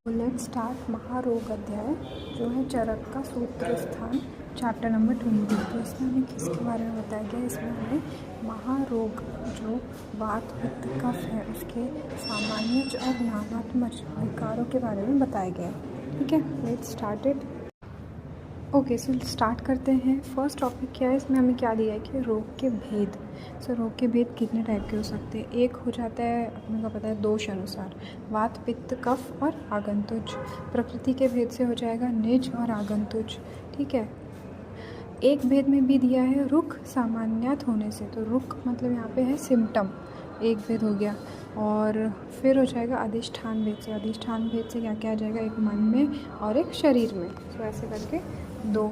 Let's start महारोग अध्याय जो है चरक का सूत्र स्थान चैप्टर नंबर 20। तो इसमें हमें किसके बारे में बताया गया? इसमें हमें महारोग जो वात पित्त कफ है उसके सामान्य और नानात्मक विकारों के बारे में बताया गया है। ठीक है, let's start it. Okay, so start करते हैं। फर्स्ट टॉपिक क्या है? इसमें हमें क्या दिया है कि रोग के भेद। सो रोग के भेद कितने टाइप के हो सकते हैं? एक हो जाता है अपने को पता है दोष अनुसार, वात पित्त कफ और आगंतुज। प्रकृति के भेद से हो जाएगा निज और आगंतुज। ठीक है, एक भेद में भी दिया है रुक सामान्यत होने से। तो रुक मतलब यहाँ पे है सिम्टम, एक भेद हो गया। और फिर हो जाएगा अधिष्ठान भेद से। अधिष्ठान भेद से क्या क्या आ जाएगा? एक मन में और एक शरीर में। तो ऐसे करके दो।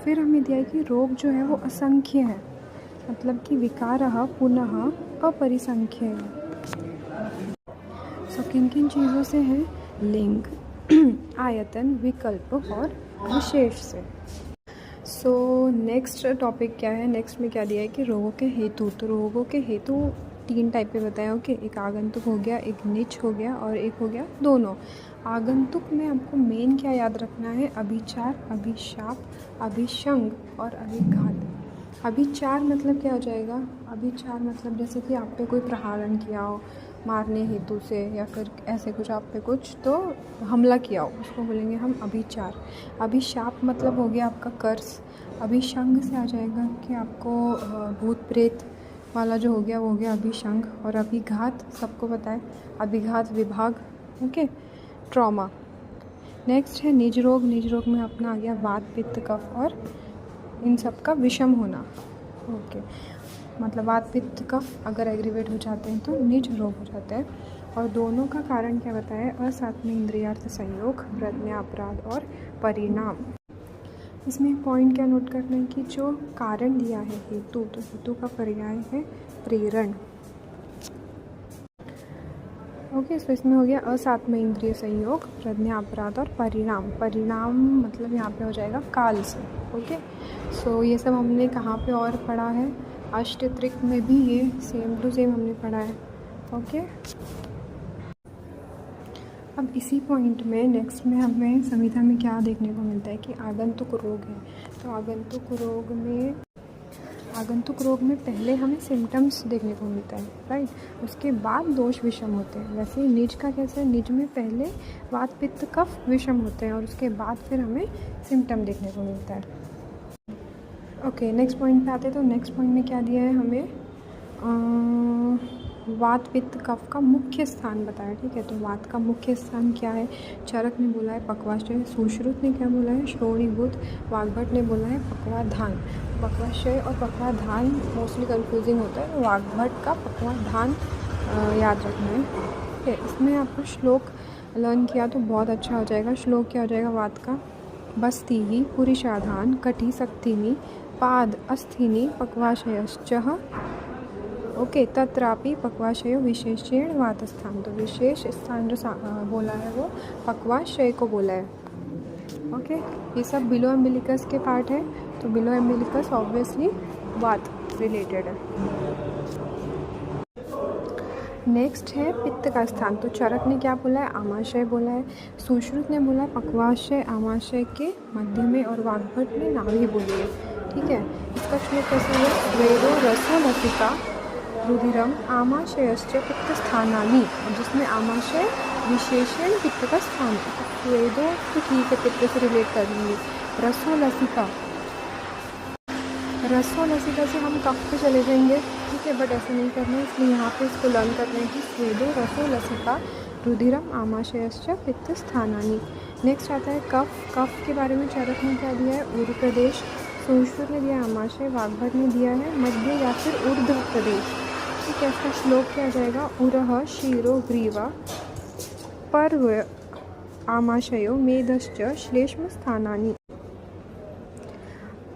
फिर हमें दिया है कि रोग जो है वो असंख्य है, मतलब कि विकारः पुनः अपरिसंख्य है। सो किन किन चीज़ों से है? लिंग, आयतन, विकल्प और विशेष से। सो नेक्स्ट टॉपिक क्या है? नेक्स्ट में क्या दिया है कि रोगों के हेतु। तो रोगों के हेतु तीन टाइप पे बताया। ओके, एक आगंतुक हो गया, एक निच हो गया और एक हो गया दोनों। आगंतुक में आपको मेन क्या याद रखना है? अभिचार, अभिशाप, अभिशंग और अभिघात। अभिचार मतलब क्या हो जाएगा? अभिचार मतलब जैसे कि आप पे कोई प्रहारण किया हो मारने हेतु से, या फिर ऐसे कुछ आप पे कुछ तो हमला किया हो, उसको बोलेंगे हम अभिचार। अभिशाप मतलब हो गया आपका कर्ज। अभिशंग से आ जाएगा कि आपको भूत प्रेत वाला जो हो गया वो हो गया अभिशंग। और अभिघात सबको पता है, अभिघात विभाग। Okay, trauma. नेक्स्ट है निज रोग। निज रोग में अपना आ गया वात पित्त कफ और इन सब का विषम होना। ओके, मतलब वात पित्त कफ अगर एग्रीवेट हो जाते हैं तो निज रोग हो जाता है। और दोनों का कारण क्या बताया? असात्म इंद्रियार्थ संयोग, प्रज्ञा अपराध और परिणाम। इसमें एक पॉइंट क्या नोट करना है कि जो कारण दिया है हेतु, तो हेतु का पर्याय है प्रेरण। ओके, सो इसमें हो गया असात्म इंद्रिय संयोग, प्रज्ञा अपराध और परिणाम। परिणाम मतलब यहाँ पे हो जाएगा काल से। ओके, सो ये सब हमने कहाँ पे और पढ़ा है? अष्टत्रिक में भी ये सेम टू सेम हमने पढ़ा है। ओके, अब इसी पॉइंट में नेक्स्ट में हमें संविधा में क्या देखने को मिलता है कि आगंतुक रोग है। तो आगंतुक रोग में पहले हमें सिम्टम्स देखने को मिलता है, राइट। उसके बाद दोष विषम होते हैं। वैसे ही निज का कैसे? निज में पहले वात पित्त कफ विषम होते हैं और उसके बाद फिर हमें सिम्टम देखने को मिलता है। ओके, नेक्स्ट पॉइंट पे आते हैं। तो नेक्स्ट पॉइंट में क्या दिया है हमें? वात पित्त कफ का मुख्य स्थान बताया। ठीक है, तो वात का मुख्य स्थान क्या है? चरक ने बोला है पक्वाशय, सुश्रुत ने क्या बोला है? श्रोणीभूत, वाग्भट ने बोला है पक्वाधान। पक्वाशय और पक्वाधान मोस्टली कंफ्यूजिंग होता है, तो वाग्भट का पक्वाधान याद रखना है। ठीक है, इसमें आपको श्लोक लर्न किया तो बहुत अच्छा हो जाएगा। श्लोक क्या हो जाएगा वात का? बस्ती पुरुषाधान कटी शक्तिनी पाद अस्थिनी पक्वाशयश्च। ओके, तत्रापि पक्वाशयो विशेषण वातस्थान। तो विशेष स्थान जो बोला है वो पक्वाशय को बोला है। ओके, ये सब बिलो एम्बिलिकस के पार्ट है। तो बिलो एम्बिलिकस ऑब्वियसली वात रिलेटेड है। नेक्स्ट है पित्त का स्थान। तो चरक ने क्या बोला है? आमाशय बोला है। सुश्रुत ने बोला पक्वाशय आमाशय के मध्य में, और वाग्भट ने नाभि बोली है। ठीक है, इसका श्लोक कैसे है? स्वेदो रसो लसिका रुधिरम आमाशयश्च पित्त स्थानानि, जिसमें आमाशय विशेषण पित्त का स्थान है। तो स्वेदो तो ठीक है, पित्त से रिलेट कर लेंगे। रसो लसिका, रसो लसिका से हम कफ पे चले जाएंगे। ठीक है, बट ऐसा नहीं करना है, इसलिए यहाँ पे इसको लर्न करना है कि स्वेदो रसो लसिका रुधिरम आमाशयश्च पित्त स्थानानि। नेक्स्ट आता है कफ। कफ के बारे में चरक ने क्या दिया है? उर प्रदेश। सुश्रुत ने दिया आमाशय, वाग्भट ने दिया है मध्य या फिर ऊर्ध्व प्रदेश। ठीक है, इसका श्लोक क्या आ जाएगा? उरः शिरो ग्रीवा पर्व आमाशयो मेधश्च श्लेष्म स्थानानि।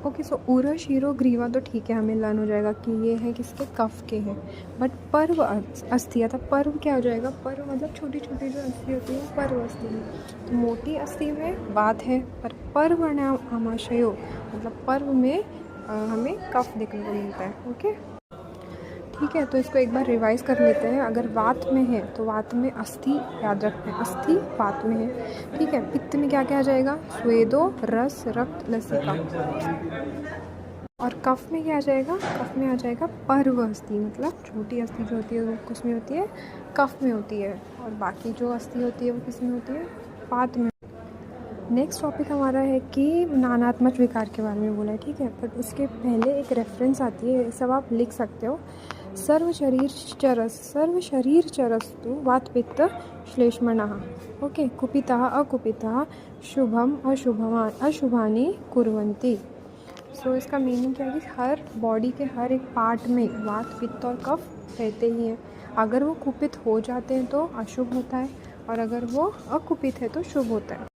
ओके, सो उरः शिरो ग्रीवा तो ठीक है, हमें लर्न हो जाएगा कि ये है किसके? कफ के हैं। बट पर्व अस्थि, था पर्व क्या हो जाएगा? पर्व मतलब छोटी छोटी जो अस्थि होती है, पर्व अस्थि में। तो मोटी अस्थि में वात है, पर पर्व आमाशयो मतलब पर्व में हमें कफ देखने को मिलता है। ओके, ठीक है, तो इसको एक बार रिवाइज कर लेते हैं। अगर वात में है तो वात में अस्थि, याद रखना है अस्थि वात में है। ठीक है, पित्त में क्या क्या आ जाएगा, स्वेदो, रस, रक्त, लसिका। और कफ में क्या आ जाएगा, कफ में आ जाएगा पर्व अस्थि, मतलब छोटी अस्थि जो होती है वो किस में होती है, कफ में होती है। और बाकी जो अस्थि होती है वो किस में होती है, वात में। नेक्स्ट टॉपिक हमारा है कि नानात्मक विकार के बारे में बोला है। ठीक है, बट उसके पहले एक रेफरेंस आती है, सब आप लिख सकते हो। सर्व शरीर चरस्तु वात पित्त श्लेष्मणः। ओके, कुपितः अकुपितः शुभम अशुभानि कुर्वन्ति। सो इसका मीनिंग क्या है कि हर बॉडी के हर एक पार्ट में वात, पित्त और कफ रहते ही हैं। अगर वो कुपित हो जाते हैं तो अशुभ होता है, और अगर वो अकुपित है तो शुभ होता है।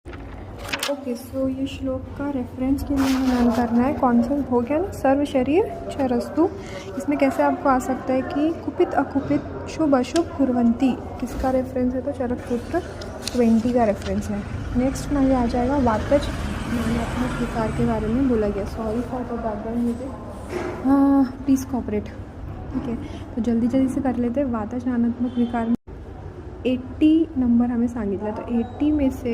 ओके, सो ये श्लोक का रेफरेंस के लिए लर्न करना है। कौन सा हो गया ना, सर्व शरीर चरस्तु। इसमें कैसे आपको आ सकता है कि कुपित अकुपित शुभ अशुभ कुर्वन्ति, किसका रेफरेंस है, तो चरक सूत्र 20 का रेफरेंस है। नेक्स्ट में आ जाएगा वातज नानात्मक विकार के बारे में बोला गया। Sorry for the background music, please cooperate. ठीक है, तो जल्दी से कर लेते हैं। वातज नानात्मक विकार में 80 नंबर हमें सांगितलं, तो 80 में से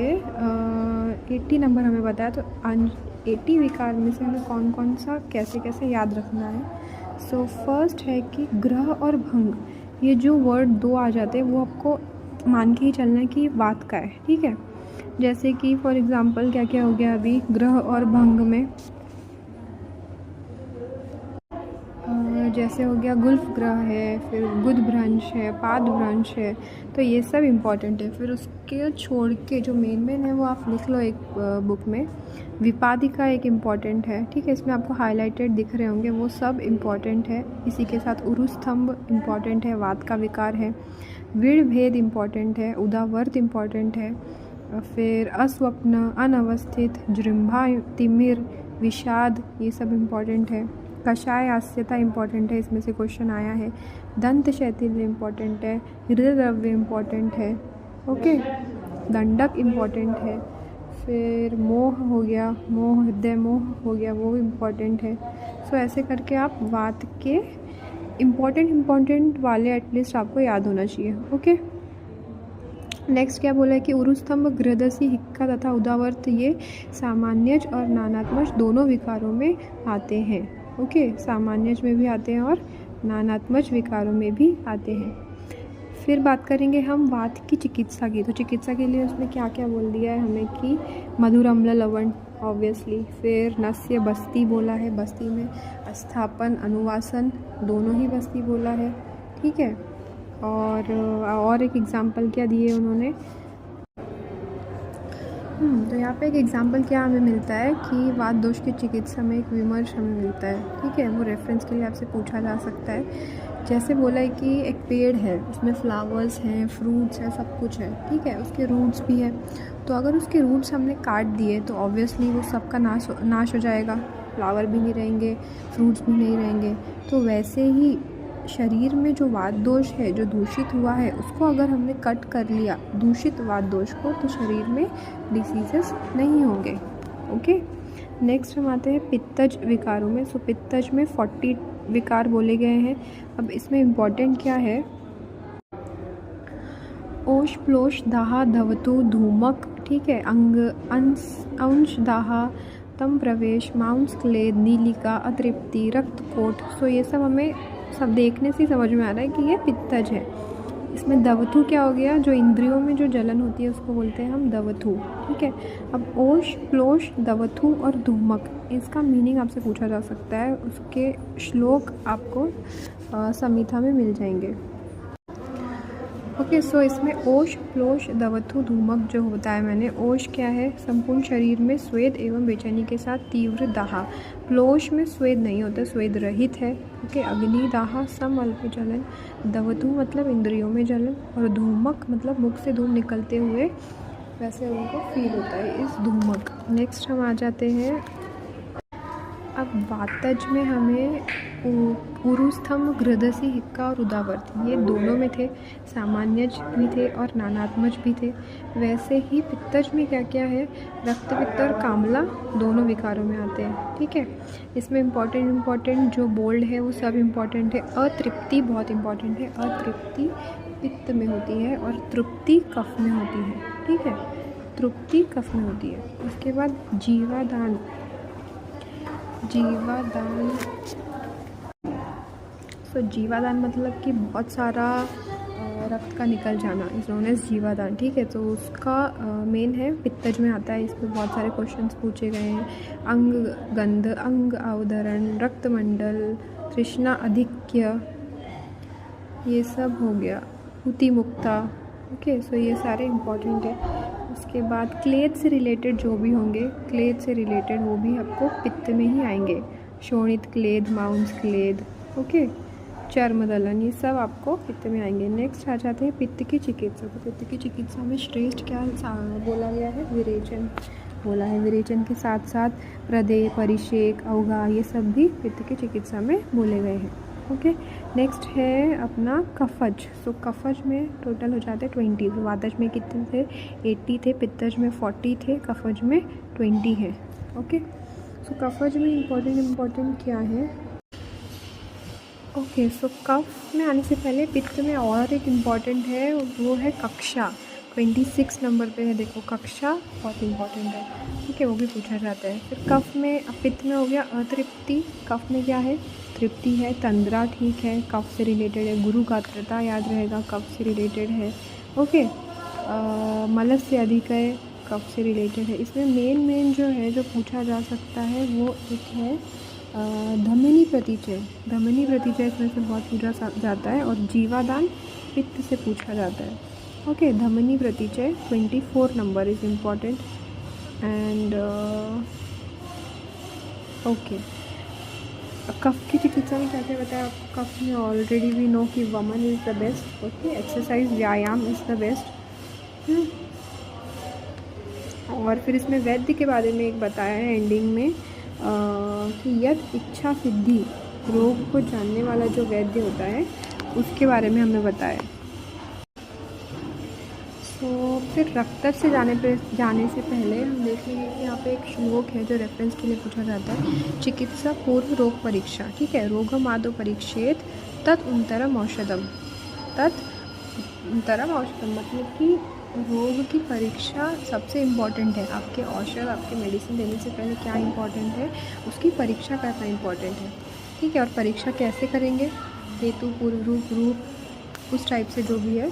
80 नंबर हमें बताया, तो 80 विकार में से हमें कौन कौन सा कैसे कैसे याद रखना है। सो फर्स्ट है कि ग्रह और भंग, ये जो वर्ड दो आ जाते हैं वो आपको मान के ही चलना है कि वात का है। ठीक है, जैसे कि फॉर एग्ज़ाम्पल क्या क्या हो गया अभी ग्रह और भंग में, जैसे हो गया गुल्फ ग्रह है, फिर गुद भ्रंश है, पाद भ्रंश है, तो ये सब इम्पॉर्टेंट है। फिर उसके छोड़ के जो मेन है वो आप लिख लो एक बुक में। विपादिका एक इम्पॉर्टेंट है। ठीक है, इसमें आपको हाईलाइटेड दिख रहे होंगे, वो सब इम्पॉर्टेंट है। इसी के साथ उरुस्तंभ इम्पॉर्टेंट है, वात का विकार है। विड़ भेद इम्पॉर्टेंट है, उदावर्त इम्पॉर्टेंट है। फिर अस्वप्न, अनवस्थित, जृंभा, तिमिर, विषाद, ये सब इम्पॉर्टेंट है। कषाय आस्यता इम्पॉर्टेंट है, इसमें से क्वेश्चन आया है। दंत शैथिल्य इम्पॉर्टेंट है। हृदय द्रव्य इम्पॉर्टेंट है। ओके, दंडक इम्पॉर्टेंट है। फिर मोह हो गया, मोह, हृदय मोह हो गया, वो इम्पॉर्टेंट है। सो ऐसे करके आप वात के इम्पॉर्टेंट वाले एटलीस्ट आपको याद होना चाहिए। ओके, नेक्स्ट क्या बोला है कि उरुस्तंभ, गृहदसी, हिक्का तथा उदावर्त ये सामान्यज और नानात्मज दोनों विकारों में आते हैं। ओके, सामान्यज में भी आते हैं और नानात्मज विकारों में भी आते हैं। फिर बात करेंगे हम वात की चिकित्सा की। तो चिकित्सा के लिए उसमें क्या क्या बोल दिया है हमें कि मधुर, अम्ल, लवण ऑब्वियसली। फिर नस्य, बस्ती बोला है, बस्ती में अस्थापन, अनुवासन दोनों ही बस्ती बोला है। ठीक है, और एक एग्जाम्पल क्या दिए उन्होंने, तो यहाँ पे एक एग्जाम्पल क्या हमें मिलता है कि वात दोष की चिकित्सा में एक विमर्श हमें मिलता है। ठीक है, वो रेफरेंस के लिए आपसे पूछा जा सकता है। जैसे बोला है कि एक पेड़ है, उसमें फ्लावर्स हैं, फ्रूट्स हैं, सब कुछ है। ठीक है, उसके रूट्स भी है, तो अगर उसके रूट्स हमने काट दिए तो ऑब्वियसली वो सबका नाश हो जाएगा, फ्लावर भी नहीं रहेंगे, फ्रूट्स भी नहीं रहेंगे। तो वैसे ही शरीर में जो वात दोष है, जो दूषित हुआ है, उसको अगर हमने कट कर लिया, दूषित वात दोष को, तो शरीर में डिसीजेस नहीं होंगे। ओके, नेक्स्ट हम आते हैं पित्तज विकारों में। सो पित्तज में 40 विकार बोले गए हैं। अब इसमें इम्पॉर्टेंट क्या है, ओष, प्लोष, दाह, धवतु, धूमक। ठीक है, अंग, अंश, दाह, तम प्रवेश, मांस, क्लेद, नीलिका, अतृप्ति, रक्तकोट। सो ये सब हमें सब देखने से समझ में आ रहा है कि ये पित्तज है। इसमें दवथु क्या हो गया, जो इंद्रियों में जो जलन होती है उसको बोलते हैं हम दवथु। ठीक है, अब ओष, प्लोष, दवथु और धूमक, इसका मीनिंग आपसे पूछा जा सकता है। उसके श्लोक आपको संहिता में मिल जाएंगे। ओके, सो इसमें ओष, प्लोष, दवथु, धूमक जो बताया मैंने। ओष क्या है, संपूर्ण शरीर में स्वेद एवं बेचैनी के साथ तीव्र दाह। प्लोष में स्वेद नहीं होता, स्वेद रहित है। ओके, अग्नि, दाह, सम अल्प जलन। दवथु मतलब इंद्रियों में जलन, और धूमक मतलब मुख से धूम निकलते हुए वैसे उनको फील होता है इस धूमक। नेक्स्ट हम आ जाते हैं अब वातज में हमें उरुस्थम, घृदसी, हिक्का और उदावर्त ये दोनों में थे, सामान्यज भी थे और नानात्मज भी थे। वैसे ही पित्तज में क्या क्या है, रक्त पित्त और कामला दोनों विकारों में आते हैं। ठीक है, इसमें इम्पॉर्टेंट जो बोल्ड है वो सब इम्पॉर्टेंट है। अतृप्ति बहुत इम्पॉर्टेंट है, अतृप्ति पित्त में होती है और तृप्ति कफ में होती है। ठीक है, तृप्ति कफ में होती है। उसके बाद जीवादान, तो जीवादान मतलब कि बहुत सारा रक्त का निकल जाना, इज नोन एज जीवादान। ठीक है, तो उसका मेन है, पित्तज में आता है। इस पर बहुत सारे क्वेश्चंस पूछे गए हैं। अंग गंध, अंग अवधरण, रक्तमंडल, तृष्णा अधिक्य, ये सब हो गया। हुति मुक्ता। ओके, सो ये सारे इम्पॉर्टेंट है। उसके बाद क्लेद से रिलेटेड जो भी होंगे, क्लेद से रिलेटेड वो भी आपको पित्त में ही आएंगे। शोणित क्लेद, माउंस क्लेद, ओके, चर्म दलन, ये सब आपको पित्त में आएंगे। नेक्स्ट आ जाते हैं पित्त की चिकित्सा। तो पित्त की चिकित्सा में श्रेष्ठ क्या बोला गया है, विरेचन बोला है। विरेचन के साथ साथ प्रदेय, परिषेक, अवगा, ये सब भी पित्त की चिकित्सा में बोले गए हैं। ओके, नेक्स्ट है अपना कफज। सो कफज में टोटल हो जाते हैं 20। तो वातज में कितने थे, 80 थे, पित्तज में 40 थे, कफज में 20 है। ओके, सो कफज में इम्पोर्टेंट क्या है। ओके, सो कफ में आने से पहले पित्त में और एक इम्पॉर्टेंट है, वो है कक्षा। 26 नंबर पे है, देखो कक्षा बहुत इम्पॉर्टेंट है। ठीक है, वो भी पूछा जाता है। फिर कफ में, पित्त में हो गया अतृप्ति, कफ में क्या है, तृप्ति है। तंद्रा, ठीक है, कफ से रिलेटेड है। गुरु गात्रता याद रहेगा, कफ से रिलेटेड है। ओके, मलस से अधिक है, कफ से रिलेटेड है। इसमें मेन जो है, जो पूछा जा सकता है, वो एक है धमनी प्रतिचय। धमनी प्रतिचय इसमें से बहुत पूछा जाता है। और जीवादान पित्त से पूछा जाता है। ओके, धमनी प्रतिचय 24 number is important. And okay, कफ की चिकित्सा में क्या क्या बताया आपको। कफ में ऑलरेडी वी नो कि वमन is the best. Okay, exercise, व्यायाम इज़ द बेस्ट। और फिर इसमें वैद्य के बारे में एक बताया है एंडिंग में कि यद इच्छा सिद्धि, रोग को जानने वाला जो वैद्य होता है उसके बारे में हमें बताया। तो फिर रक्तज से जाने से पहले हम देखेंगे कि यहाँ पे एक श्लोक है जो रेफरेंस के लिए पूछा जाता है। चिकित्सा पूर्व रोग परीक्षा। ठीक है, रोगम आदौ परीक्षेत तत् उत्तरम औषधम। मतलब कि रोग की परीक्षा सबसे इम्पॉर्टेंट है। आपके औषध, आपके मेडिसिन देने से पहले क्या इम्पॉर्टेंट है, उसकी परीक्षा करना इम्पॉर्टेंट है। ठीक है, और परीक्षा कैसे करेंगे, हेतु, पूर्व रूप, उस टाइप से जो भी है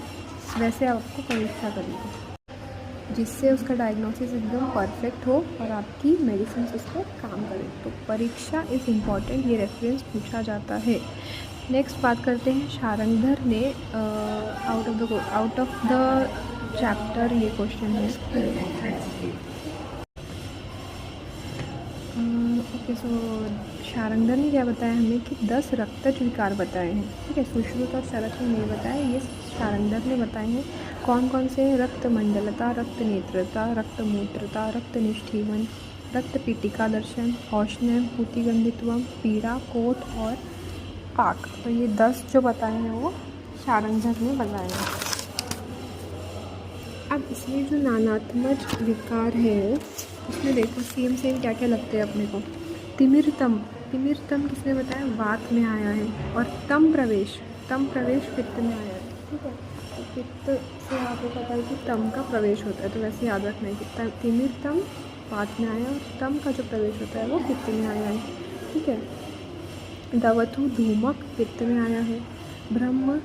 वैसे आपको परीक्षा करनी है, जिससे उसका डायग्नोसिस एकदम परफेक्ट हो और आपकी मेडिसिन उस पर काम करे। तो परीक्षा इज़ इम्पॉर्टेंट, ये रेफरेंस पूछा जाता है। नेक्स्ट बात करते हैं, शारंगधर ने आउट ऑफ द चैप्टर ये क्वेश्चन है। ओके, सो शारंगधर ने क्या बताया हमें कि 10 रक्तज विकार बताए हैं। ठीक है, सुश्रुत और शरत ने नहीं बताया, ये शारंगधर ने बताए हैं। कौन कौन से, रक्त मंडलता, रक्त नेत्रता, रक्त मूत्रता, रक्त निष्ठीवन, रक्त पीटिका दर्शन, औष्ण्य, पूतिगंधित्वम, पीड़ा, कोट और पाक। तो ये 10 जो बताए हैं वो शारंगधर ने बताए हैं। अब इसमें जो नानात्मज विकार है उसमें देखो सेम क्या क्या लगते हैं अपने को। तिमिरतम किसने बताया, वात में आया है। और तम प्रवेश पित्त में आया है। ठीक है, तो पित्त से आपको पता है कि तम का प्रवेश होता है, तो वैसे याद रखना है कि तिमिरतम वात में आया और तम का जो प्रवेश होता है वो पित्त में आया है। ठीक है, दवथु, धूमक पित्त में आया है। ब्रह्म,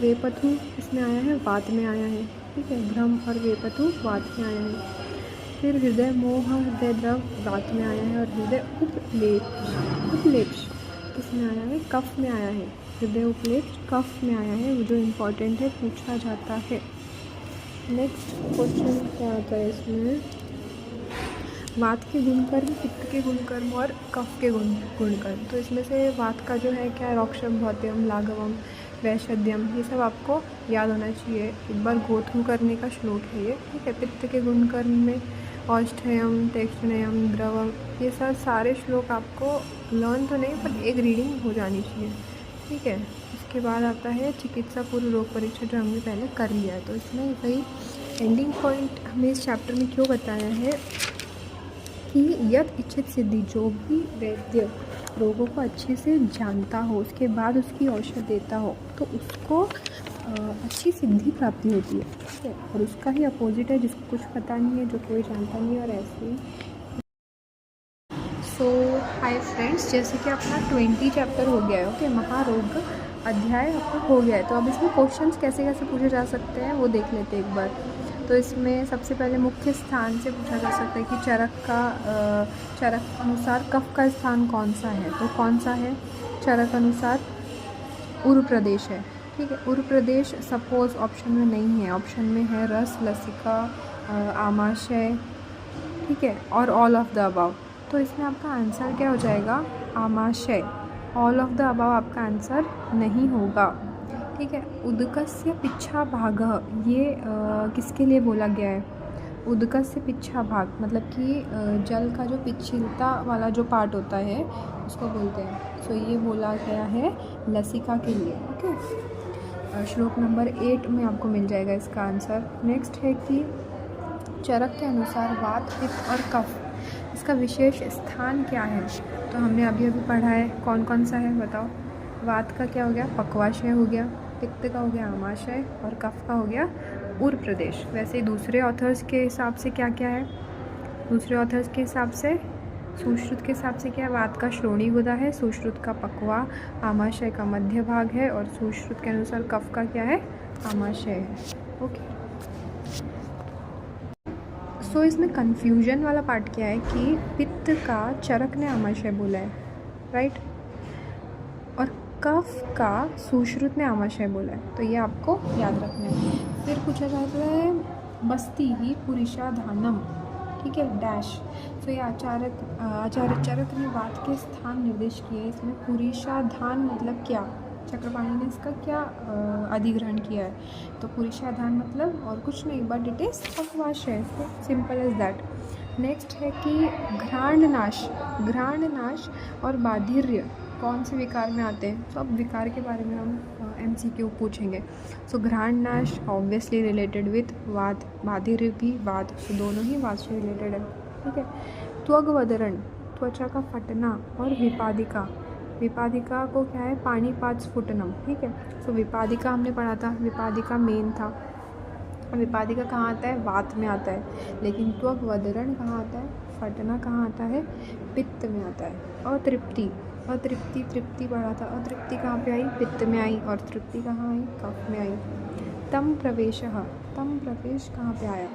वेपथु इसमें आया है, वात में आया है। ठीक है, ब्रह्म और वेपथु वात में आया है। फिर हृदय मोह, हृदय द्रव वात में आया है। और हृदय उपलेप्स किसमें आया है, कफ में आया है। हृदय उपलेप्स कफ में आया है, वो जो इम्पोर्टेंट है, पूछा जाता है। नेक्स्ट क्वेश्चन क्या आता है इसमें, वात के गुणकर्म, पित्त के गुणकर्म और कफ के गुणकर्म। तो इसमें से वात का जो है क्या, रोक्षम, भौत्यम, लाघवम, वैशद्यम, ये सब आपको याद होना चाहिए। एक बार गो थ्रू करने का श्लोक है ये। ठीक है, पित्त के गुणकर्म में औष्ठयम, तेक्ष्णयम, द्रवम, ये सारे श्लोक आपको लर्न तो नहीं पर एक रीडिंग हो जानी चाहिए, ठीक है। उसके बाद आता है चिकित्सा पूर्व रोग परीक्षा, जो हमने पहले कर लिया है। तो इसमें वही एंडिंग पॉइंट हमें इस चैप्टर में क्यों बताया है कि यत इच्छित सिद्धि, जो भी वैद्य रोगों को अच्छे से जानता हो उसके बाद उसकी औषध देता हो तो उसको अच्छी सिद्धि प्राप्ति होती है, ठीक है। और उसका ही अपोजिट है जिसको कुछ पता नहीं है, जो कोई जानता नहीं है और ऐसे ही। सो हाय फ्रेंड्स, जैसे कि अपना 20 चैप्टर हो गया है, ओके, महारोग अध्याय आपका हो गया है। तो अब इसमें क्वेश्चंस कैसे कैसे पूछे जा सकते हैं वो देख लेते हैं एक बार। तो इसमें सबसे पहले मुख्य स्थान से पूछा जा सकता है कि चरक अनुसार कफ का स्थान कौन सा है। तो कौन सा है चरक अनुसार? उर प्रदेश है, ठीक है। उर प्रदेश सपोज ऑप्शन में नहीं है, ऑप्शन में है रस, लसिका, आमाशय, ठीक है, और ऑल ऑफ द अबव। तो इसमें आपका आंसर क्या हो जाएगा? आमाशय। ऑल ऑफ द अबव आपका आंसर नहीं होगा, ठीक है। उदकस्य पिच्छा भाग, ये किसके लिए बोला गया है? उदकस्य पिच्छा भाग मतलब कि जल का जो पिछलता वाला जो पार्ट होता है उसको बोलते हैं। सो ये बोला गया है लसिका के लिए, ओके। श्लोक नंबर 8 में आपको मिल जाएगा इसका आंसर। नेक्स्ट है कि चरक के अनुसार वात, पित्त और कफ, इसका विशेष स्थान क्या है? तो हमने अभी अभी पढ़ा है, कौन कौन सा है बताओ। वात का क्या हो गया? पक्वाशय हो गया, पित्त का हो गया आमाशय, और कफ का हो गया उर प्रदेश। वैसे ही दूसरे ऑथर्स के हिसाब से क्या क्या है? दूसरे ऑथर्स के हिसाब से, सुश्रुत के हिसाब से क्या है? वात का श्रोणी गुदा है, सुश्रुत का पक्वा, आमाशय का मध्य भाग है, और सुश्रुत के अनुसार कफ का क्या है? आमाशय है, ओके। सो इसमें कन्फ्यूजन वाला पार्ट क्या है कि पित्त का चरक ने आमाशय बोला है, राइट, और कफ का सुश्रुत ने आमाशय बोला है। तो ये आपको याद रखना है। फिर पूछा जाता है बस्ती ही पुरुषाधानम, ठीक है, डैश। तो ये आचार्य चरक ने वात के स्थान निर्देश किए। इसमें पुरुषाधान मतलब क्या? चक्रपाणी ने इसका क्या अधिग्रहण किया है? तो पुरुषाधान मतलब और कुछ नहीं बट इट इज़ पक्वाशय, सिंपल एज दैट। नेक्स्ट है कि घ्राणनाश और बाधिर्य कौन से विकार में आते हैं? तो अब विकार के बारे में हम MCQ पूछेंगे। सो घ्राणनाश ऑब्वियसली रिलेटेड विथ वात, बाधिर्य भी वात, तो दोनों ही वात से रिलेटेड है, ठीक है। त्वग्वदरण, त्वचा का फटना, और विपादिका, विपादिका को क्या है? पाणिपात स्फुटनम, ठीक है। सो विपादिका हमने पढ़ा था, विपादिका मेन था। विपादिका कहाँ आता है? वात में आता है। लेकिन त्वग्वदरण कहाँ आता है? फटना कहाँ आता है? पित्त में आता है। तृप्ति पढ़ा था। अतृप्ति कहाँ पे आई? पित्त में आई। और तृप्ति कहाँ आई? कफ में आई। तम प्रवेश कहाँ पे आया?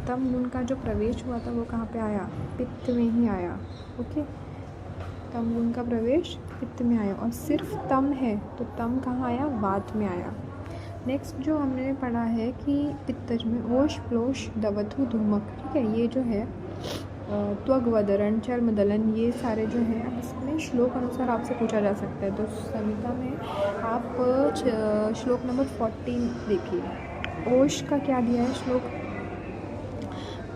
तम गुण का जो प्रवेश हुआ था वो कहाँ पे आया? पित्त में ही आया, ओके। तम गुण का प्रवेश पित्त में आया, और सिर्फ तम है तो तम कहाँ आया? वात में आया। नेक्स्ट जो हमने पढ़ा है कि पित्तज में ओश, प्लोश, दवथु, धूमक, ठीक है। ये जो है त्वग्वदरण, चर्मदलन, ये सारे जो हैं अब इसमें श्लोक अनुसार आपसे पूछा जा सकता है। तो संहिता में आप श्लोक नंबर 14 देखिए। ओश का क्या दिया है श्लोक?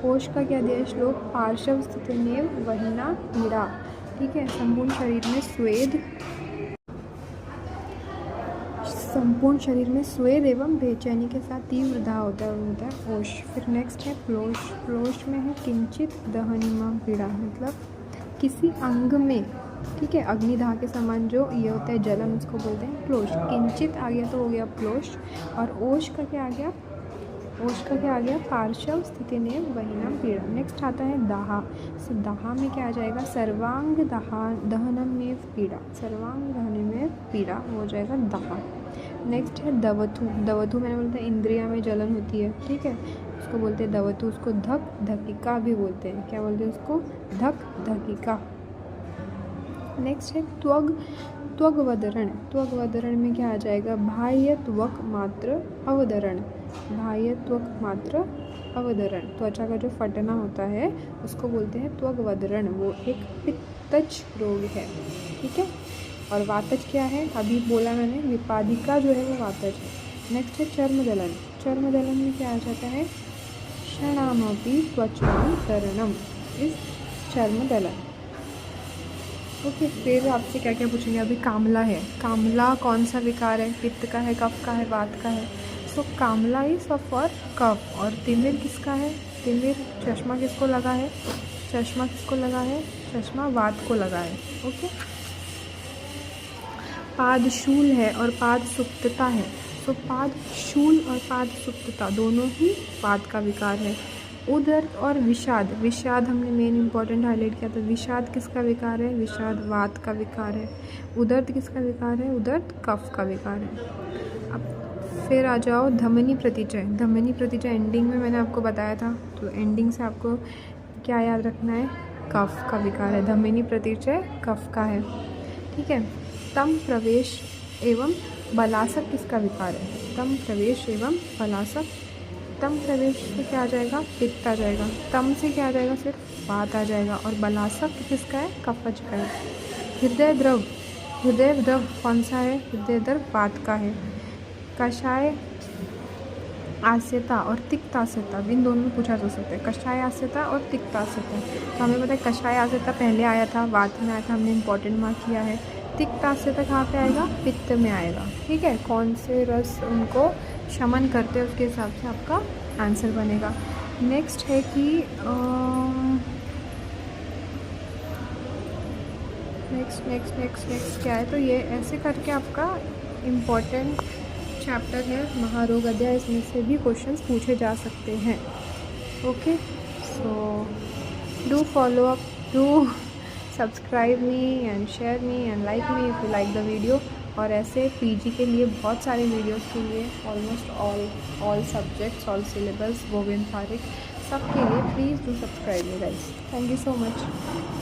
ओश का क्या दिया है श्लोक? पार्श्व स्थितिमेव वहिना पीड़ा, ठीक है। संपूर्ण शरीर में स्वेद एवं बेचैनी के साथ तीव्र दाह होता है ओश। फिर नेक्स्ट है प्लोश। प्लोश में है किंचित दहनिमा पीड़ा, मतलब किसी अंग में, ठीक है, अग्निदाह के समान जो ये होता है जलन, उसको बोलते हैं प्लोश। किंचित आ गया तो हो गया प्लोश। और ओश का क्या आ गया? ओश का क्या आ गया? पार्श्व स्थिति ने वहीना पीड़ा। नेक्स्ट आता है दाहा। सो दाहा में क्या आ जाएगा? सर्वांग दहनम में पीड़ा, सर्वांग दहन में पीड़ा हो जाएगा दाहा। नेक्स्ट है दवथु। दवथु मैंने बोलता है इंद्रिया में जलन होती है, ठीक है, उसको बोलते हैं दवथु। उसको धक धकिका भी बोलते हैं। क्या बोलते हैं उसको? धक धकिका। नेक्स्ट है त्वग्वदरण। त्वग्वदरण में क्या आ जाएगा? बाह्य त्वक मात्र अवदरण, बाह्य त्वक मात्र अवदरण। त्वचा का जो फटना होता है उसको बोलते हैं त्वग्वदरण। वो एक पित्तज रोग है, ठीक है। और वातज क्या है? अभी बोला मैंने, विपादिका जो है वो वातज है। नेक्स्ट है चर्मदलन। चर्मदलन में क्या आ जाता है? क्षणामपि त्वचान्तरणम इस चर्मदलन। ओके, फिर आपसे क्या क्या पूछेंगे। अभी कामला है, कामला कौन सा विकार है, पित्त का है, कफ का है, वात का है। सो कामला इज फॉर कफ। और तिमिर किसका है, तिमिर चश्मा किसको लगा है, चश्मा किसको लगा है, चश्मा वात को लगा है। ओके, पाद शूल है और पाद सुप्तता है। तो पाद शूल और पाद सुप्तता दोनों ही वात का विकार है। उदर्त और विषाद, विषाद हमने मेन इंपॉर्टेंट हाईलाइट किया था। विषाद किसका विकार है, विषाद वात का विकार है। उदर्त किसका विकार है, उदर्त कफ का विकार है। अब फिर आ जाओ धमनी प्रतिचय। धमनी प्रतिचय एंडिंग में मैंने आपको बताया था, तो एंडिंग से आपको क्या याद रखना है, कफ का विकार है। धमनी प्रतिचय कफ का है, ठीक है। तम प्रवेश एवं बलासक किसका विकार है, तम प्रवेश एवं बलासक। तम प्रवेश से क्या आ जाएगा, पित्त आ जाएगा। तम से क्या आ जाएगा, सिर्फ वात आ जाएगा। और बलासक किसका है, कफज का है। हृदय द्रव, हृदय द्रव कौन सा है, हृदय द्रव वात का है। कषाय आस्यता और तिक्त आस्यता, इन दोनों में पूछा जा सकता है, कषाय आस्यता और तिक्त आस्यता। तो हमें पता है कषाय आस्यता पहले आया था, वात में आया था, हमने इंपॉर्टेंट मार्क किया है। तिक्त आस्यता कहाँ पे आएगा, पित्त में आएगा, ठीक है। कौन से रस उनको शमन करते हैं उसके हिसाब से आपका आंसर बनेगा। नेक्स्ट है कि नेक्स्ट क्या है, तो ये ऐसे करके आपका इम्पॉर्टेंट चैप्टर है महारोग अध्याय, इसमें से भी क्वेश्चंस पूछे जा सकते हैं। Okay, so do follow up, do subscribe me and share me and like me if you like the video. और ऐसे पीजी के लिए बहुत सारे वीडियोस के लिए, almost all subjects, all syllabus, Govind Farik, सब के लिए please do subscribe me guys. Thank you so much.